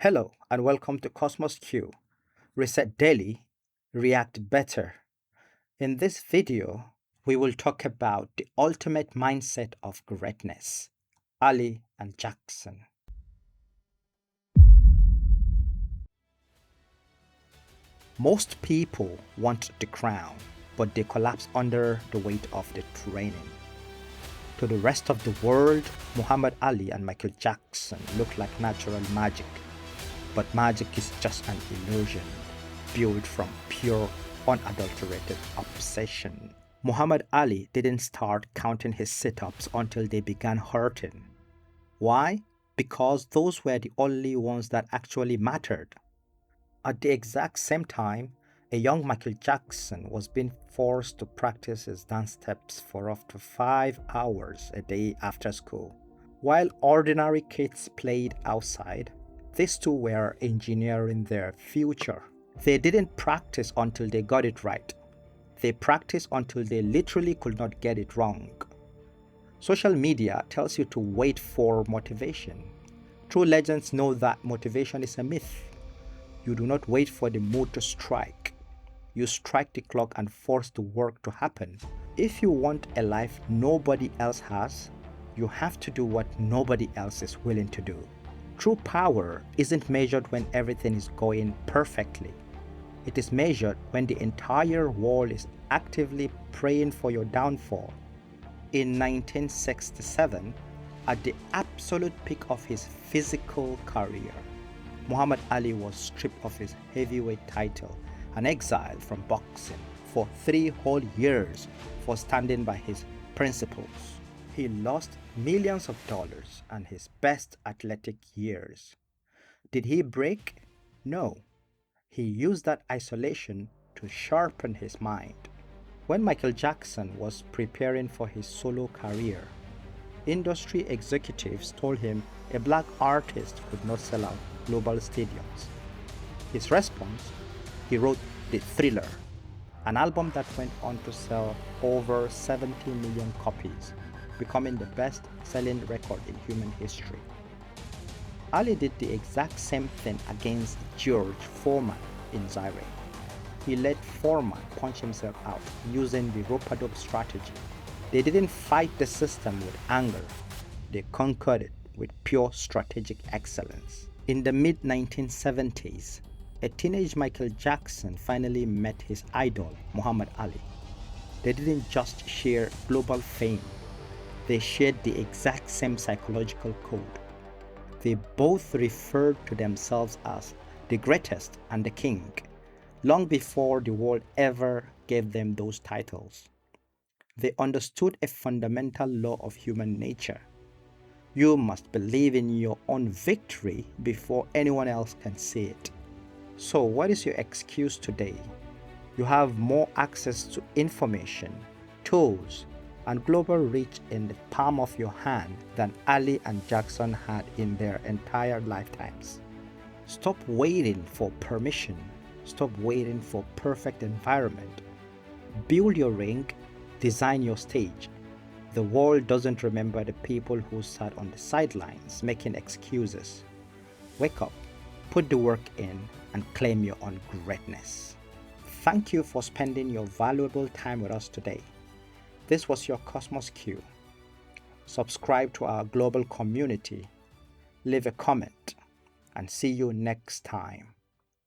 Hello and welcome to Cosmos Q. Reset Daily, React Better. In this video, we will talk about the ultimate mindset of greatness, Ali and Jackson. Most people want the crown, but they collapse under the weight of the training. To the rest of the world, Muhammad Ali and Michael Jackson look like natural magic. But magic is just an illusion, built from pure, unadulterated obsession. Muhammad Ali didn't start counting his sit-ups until they began hurting. Why? Because those were the only ones that actually mattered. At the exact same time, a young Michael Jackson was being forced to practice his dance steps for up to 5 hours a day after school. While ordinary kids played outside, these two were engineering their future. They didn't practice until they got it right. They practiced until they literally could not get it wrong. Social media tells you to wait for motivation. True legends know that motivation is a myth. You do not wait for the mood to strike. You strike the clock and force the work to happen. If you want a life nobody else has, you have to do what nobody else is willing to do. True power isn't measured when everything is going perfectly. It is measured when the entire world is actively praying for your downfall. In 1967, at the absolute peak of his physical career, Muhammad Ali was stripped of his heavyweight title and exiled from boxing for 3 whole years for standing by his principles. He lost millions of dollars and his best athletic years. Did he break? No. He used that isolation to sharpen his mind. When Michael Jackson was preparing for his solo career, industry executives told him a black artist could not sell out global stadiums. His response? He wrote The Thriller, an album that went on to sell over 70 million copies, becoming the best-selling record in human history. Ali did the exact same thing against George Foreman in Zaire. He let Foreman punch himself out using the rope-a-dope strategy. They didn't fight the system with anger. They conquered it with pure strategic excellence. In the mid-1970s, a teenage Michael Jackson finally met his idol, Muhammad Ali. They didn't just share global fame. They shared the exact same psychological code. They both referred to themselves as the greatest and the king, long before the world ever gave them those titles. They understood a fundamental law of human nature. You must believe in your own victory before anyone else can see it. So what is your excuse today? You have more access to information, tools, and global reach in the palm of your hand than Ali and Jackson had in their entire lifetimes. Stop waiting for permission. Stop waiting for perfect environment. Build your ring, design your stage. The world doesn't remember the people who sat on the sidelines making excuses. Wake up, put the work in, and claim your own greatness. Thank you for spending your valuable time with us today. This was your Cosmos Q. Subscribe to our global community, leave a comment, and see you next time.